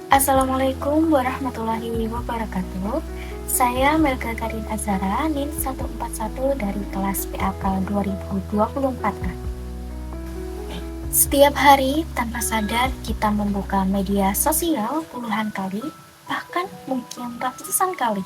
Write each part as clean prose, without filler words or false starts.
Assalamualaikum warahmatullahi wabarakatuh. Saya Melka Karin Azara, NIM 141 dari kelas PAK 2024A. Setiap hari tanpa sadar kita membuka media sosial puluhan kali, bahkan mungkin ratusan kali.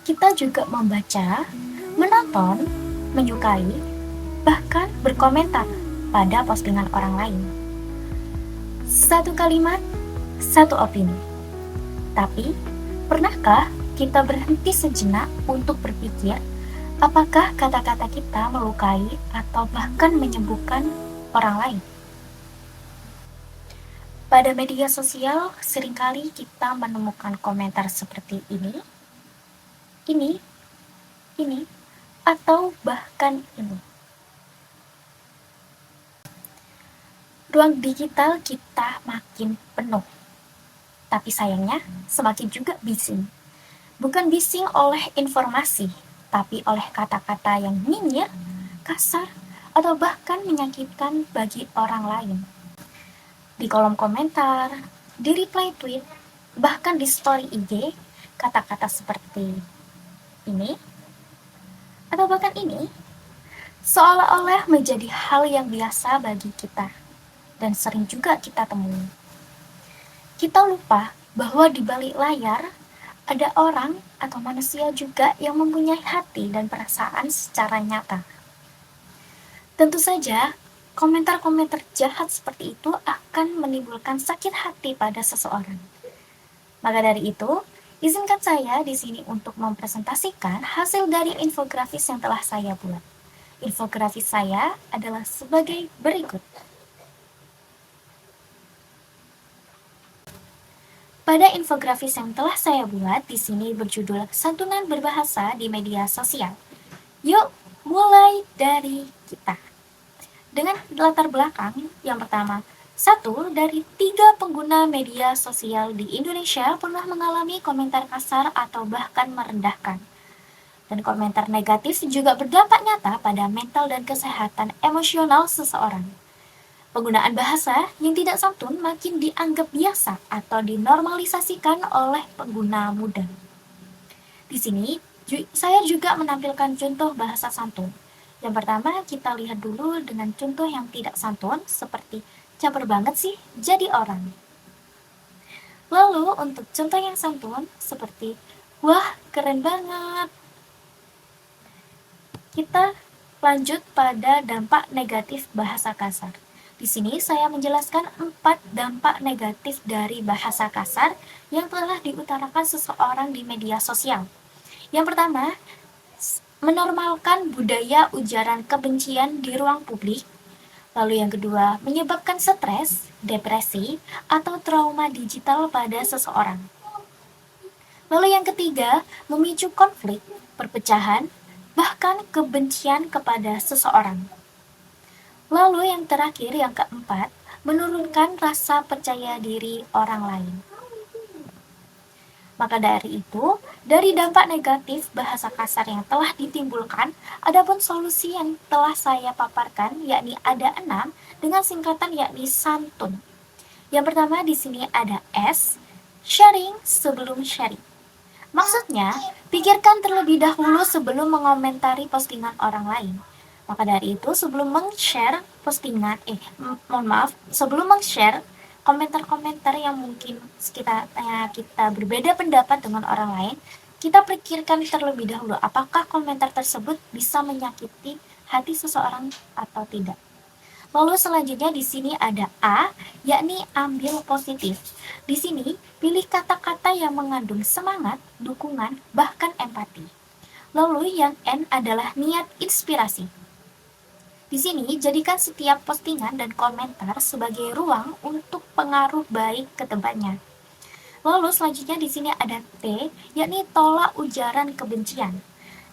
Kita juga membaca, menonton, menyukai, bahkan berkomentar pada postingan orang lain. Satu kalimat, satu opini. Tapi, pernahkah kita berhenti sejenak untuk berpikir apakah kata-kata kita melukai atau bahkan menyembuhkan orang lain? Pada media sosial, seringkali kita menemukan komentar seperti ini, atau bahkan ini. Ruang digital kita makin penuh. Tapi sayangnya, semakin juga bising. Bukan bising oleh informasi, tapi oleh kata-kata yang nyinyir, kasar, atau bahkan menyakitkan bagi orang lain. Di kolom komentar, di reply tweet, bahkan di story IG, kata-kata seperti ini, atau bahkan ini, seolah-olah menjadi hal yang biasa bagi kita, dan sering juga kita temui. Kita lupa bahwa di balik layar ada orang atau manusia juga yang mempunyai hati dan perasaan secara nyata. Tentu saja, komentar-komentar jahat seperti itu akan menimbulkan sakit hati pada seseorang. Maka dari itu, izinkan saya di sini untuk mempresentasikan hasil dari infografis yang telah saya buat. Infografis saya adalah sebagai berikut. Pada infografis yang telah saya buat, di sini berjudul Santunan Berbahasa di Media Sosial. Yuk, mulai dari kita. Dengan latar belakang, yang pertama, 1 dari 3 pengguna media sosial di Indonesia pernah mengalami komentar kasar atau bahkan merendahkan. Dan komentar negatif juga berdampak nyata pada mental dan kesehatan emosional seseorang. Penggunaan bahasa yang tidak santun makin dianggap biasa atau dinormalisasikan oleh pengguna muda. Di sini, saya juga menampilkan contoh bahasa santun. Yang pertama, kita lihat dulu dengan contoh yang tidak santun, seperti caper banget sih jadi orang. Lalu, untuk contoh yang santun, seperti wah, keren banget. Kita lanjut pada dampak negatif bahasa kasar. Di sini saya menjelaskan 4 dampak negatif dari bahasa kasar yang telah diutarakan seseorang di media sosial. Yang pertama, menormalkan budaya ujaran kebencian di ruang publik. Lalu yang kedua, menyebabkan stres, depresi, atau trauma digital pada seseorang. Lalu yang ketiga, memicu konflik, perpecahan, bahkan kebencian kepada seseorang. Lalu yang terakhir, yang keempat, menurunkan rasa percaya diri orang lain. Maka dari itu, dari dampak negatif bahasa kasar yang telah ditimbulkan, adapun solusi yang telah saya paparkan, yakni ada 6 dengan singkatan yakni santun. Yang pertama di sini ada S, sharing sebelum sharing. Maksudnya, pikirkan terlebih dahulu sebelum mengomentari postingan orang lain. Maka dari itu, sebelum meng-share postingan, sebelum meng-share komentar-komentar yang mungkin kita berbeda pendapat dengan orang lain, kita pikirkan terlebih dahulu apakah komentar tersebut bisa menyakiti hati seseorang atau tidak. Lalu selanjutnya di sini ada A, yakni ambil positif. Di sini, pilih kata-kata yang mengandung semangat, dukungan, bahkan empati. Lalu yang N adalah niat inspirasi. Di sini, jadikan setiap postingan dan komentar sebagai ruang untuk pengaruh baik ke tempatnya. Lalu selanjutnya di sini ada T, yakni tolak ujaran kebencian.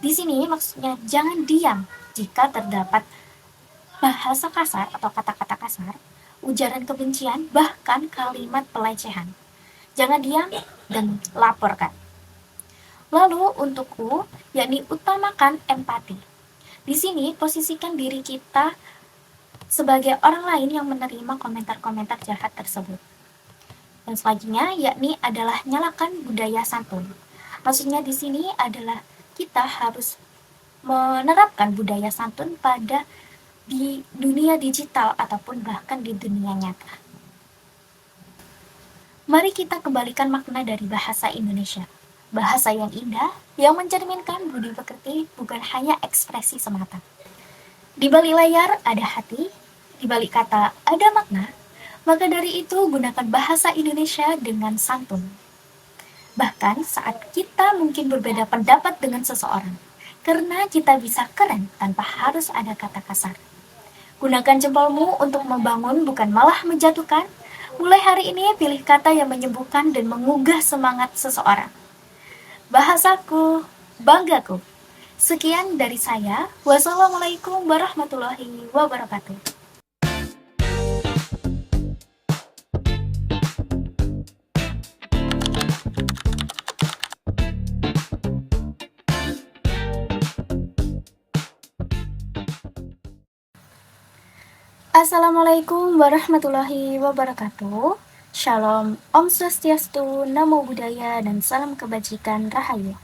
Di sini maksudnya jangan diam jika terdapat bahasa kasar atau kata-kata kasar, ujaran kebencian, bahkan kalimat pelecehan. Jangan diam dan laporkan. Lalu untuk U, yakni utamakan empati. Di sini, posisikan diri kita sebagai orang lain yang menerima komentar-komentar jahat tersebut. Dan selanjutnya yakni adalah nyalakan budaya santun. Maksudnya di sini adalah kita harus menerapkan budaya santun pada di dunia digital ataupun bahkan di dunia nyata. Mari kita kembalikan makna dari bahasa Indonesia. Bahasa yang indah, yang mencerminkan budi pekerti, bukan hanya ekspresi semata. Di balik layar ada hati, di balik kata ada makna, maka dari itu gunakan bahasa Indonesia dengan santun. Bahkan saat kita mungkin berbeda pendapat dengan seseorang, karena kita bisa keren tanpa harus ada kata kasar. Gunakan jempolmu untuk membangun bukan malah menjatuhkan. Mulai hari ini pilih kata yang menyembuhkan dan menggugah semangat seseorang. Bahasaku, banggaku. Sekian dari saya. Wassalamualaikum warahmatullahi wabarakatuh. Assalamualaikum warahmatullahi wabarakatuh. Shalom, Om Swastiastu, Namo Buddhaya, dan salam kebajikan Rahayu.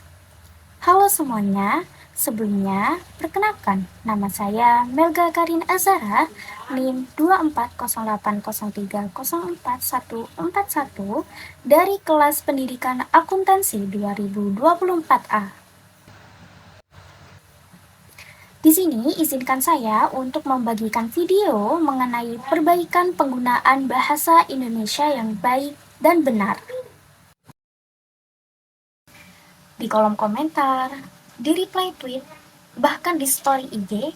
Halo semuanya, sebelumnya perkenalkan nama saya Melga Karin Azara, NIM 240803044141 dari kelas pendidikan akuntansi 2024A. Di sini izinkan saya untuk membagikan video mengenai perbaikan penggunaan bahasa Indonesia yang baik dan benar. Di kolom komentar, di reply tweet, bahkan di story IG.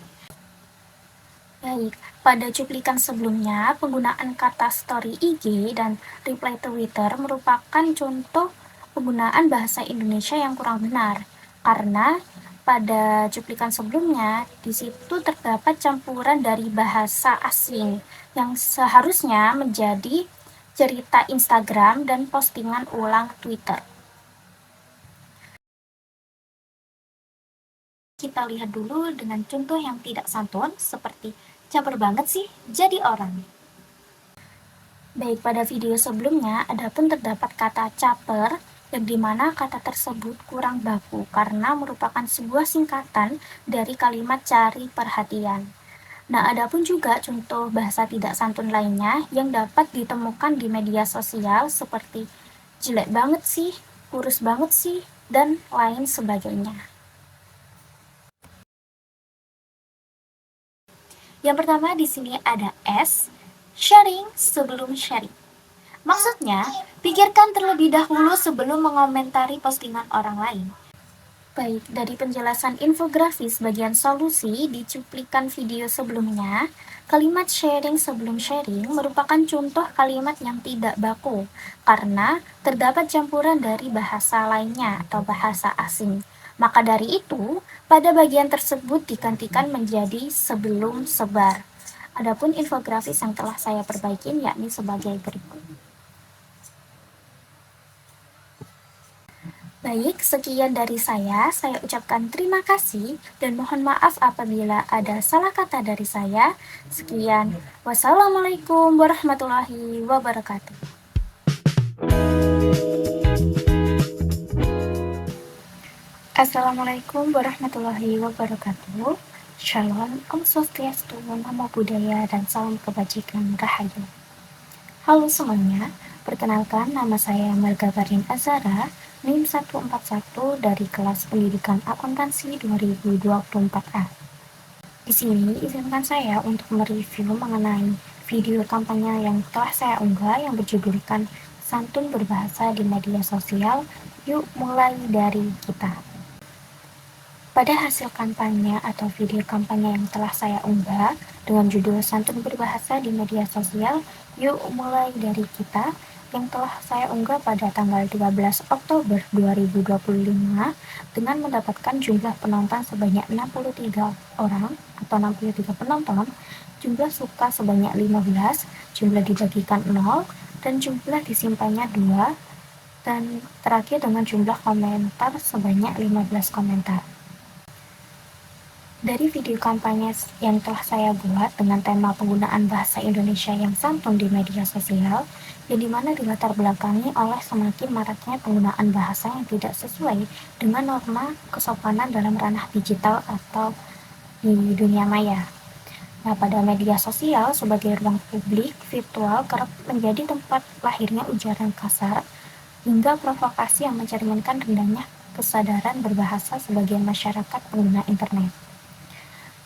Baik, pada cuplikan sebelumnya, penggunaan kata story IG dan reply Twitter merupakan contoh penggunaan bahasa Indonesia yang kurang benar, karena pada cuplikan sebelumnya, di situ terdapat campuran dari bahasa asing yang seharusnya menjadi cerita Instagram dan postingan ulang Twitter. Kita lihat dulu dengan contoh yang tidak santun, seperti caper banget sih jadi orang. Baik, pada video sebelumnya, adapun terdapat kata caper, yang dimana kata tersebut kurang baku karena merupakan sebuah singkatan dari kalimat cari perhatian. Nah, adapun juga contoh bahasa tidak santun lainnya yang dapat ditemukan di media sosial seperti jelek banget sih, kurus banget sih, dan lain sebagainya. Yang pertama di sini ada S, sharing sebelum sharing. Maksudnya, pikirkan terlebih dahulu sebelum mengomentari postingan orang lain. Baik, dari penjelasan infografis bagian solusi di cuplikan video sebelumnya, kalimat sharing sebelum sharing merupakan contoh kalimat yang tidak baku, karena terdapat campuran dari bahasa lainnya atau bahasa asing. Maka dari itu, pada bagian tersebut digantikan menjadi sebelum sebar. Adapun infografis yang telah saya perbaiki yakni sebagai berikut. Baik, sekian dari saya ucapkan terima kasih dan mohon maaf apabila ada salah kata dari saya. Sekian, wassalamualaikum warahmatullahi wabarakatuh. Assalamualaikum warahmatullahi wabarakatuh. Shalom, Om Swastiastu, Namo Buddhaya, dan salam kebajikan Rahayu. Halo semuanya, perkenalkan nama saya Melga Karin Azara, NIM 141 dari kelas pendidikan akuntansi 2024A. Di sini izinkan saya untuk mereview mengenai video kampanye yang telah saya unggah yang berjudulkan Santun Berbahasa di Media Sosial, Yuk Mulai Dari Kita. Pada hasil kampanye atau video kampanye yang telah saya unggah dengan judul Santun Berbahasa di Media Sosial, Yuk Mulai Dari Kita, yang telah saya unggah pada tanggal 13 Oktober 2025 dengan mendapatkan jumlah penonton sebanyak 63 orang atau 63 penonton, jumlah suka sebanyak 15, jumlah dibagikan 0, dan jumlah disimpannya 2, dan terakhir dengan jumlah komentar sebanyak 15 komentar. Dari video kampanye yang telah saya buat dengan tema penggunaan bahasa Indonesia yang santun di media sosial, yang dimana dilatar belakangi oleh semakin maraknya penggunaan bahasa yang tidak sesuai dengan norma kesopanan dalam ranah digital atau di dunia maya. Nah, pada media sosial sebagai ruang publik virtual kerap menjadi tempat lahirnya ujaran kasar hingga provokasi yang mencerminkan rendahnya kesadaran berbahasa sebagian masyarakat pengguna internet.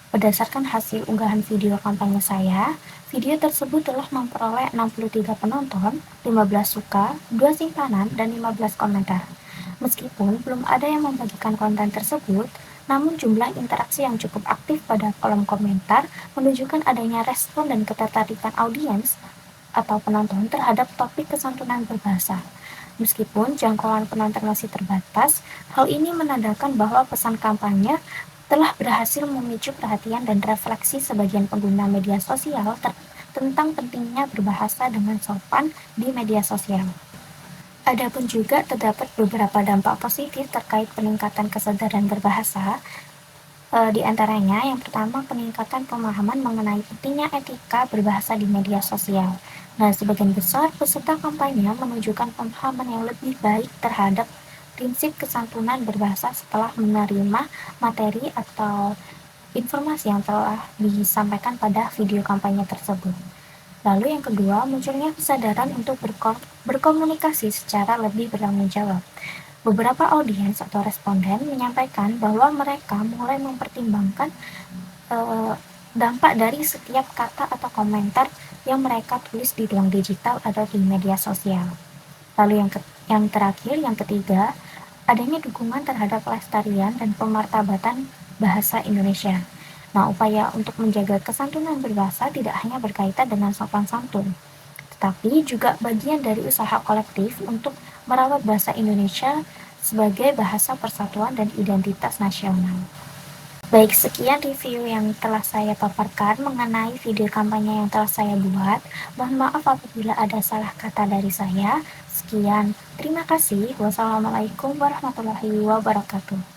Berdasarkan hasil unggahan video kampanye saya, video tersebut telah memperoleh 63 penonton, 15 suka, 2 simpanan, dan 15 komentar. Meskipun belum ada yang membagikan konten tersebut, namun jumlah interaksi yang cukup aktif pada kolom komentar menunjukkan adanya respon dan ketertarikan audiens atau penonton terhadap topik kesantunan berbahasa. Meskipun jangkauan penonton masih terbatas, hal ini menandakan bahwa pesan kampanye telah berhasil memicu perhatian dan refleksi sebagian pengguna media sosial tentang pentingnya berbahasa dengan sopan di media sosial. Adapun juga terdapat beberapa dampak positif terkait peningkatan kesadaran berbahasa, di antaranya yang pertama peningkatan pemahaman mengenai pentingnya etika berbahasa di media sosial. Nah, sebagian besar peserta kampanye menunjukkan pemahaman yang lebih baik terhadap prinsip kesantunan berbahasa setelah menerima materi atau informasi yang telah disampaikan pada video kampanye tersebut. Lalu yang kedua, munculnya kesadaran untuk berkomunikasi secara lebih bertanggung jawab. Beberapa audiens atau responden menyampaikan bahwa mereka mulai mempertimbangkan dampak dari setiap kata atau komentar yang mereka tulis di ruang digital atau di media sosial. Lalu yang terakhir, yang ketiga, adanya dukungan terhadap pelestarian dan pemartabatan bahasa Indonesia. Nah, upaya untuk menjaga kesantunan berbahasa tidak hanya berkaitan dengan sopan santun, tetapi juga bagian dari usaha kolektif untuk merawat bahasa Indonesia sebagai bahasa persatuan dan identitas nasional. Baik, sekian review yang telah saya paparkan mengenai video kampanye yang telah saya buat. Mohon maaf apabila ada salah kata dari saya. Sekian, terima kasih. Wassalamualaikum warahmatullahi wabarakatuh.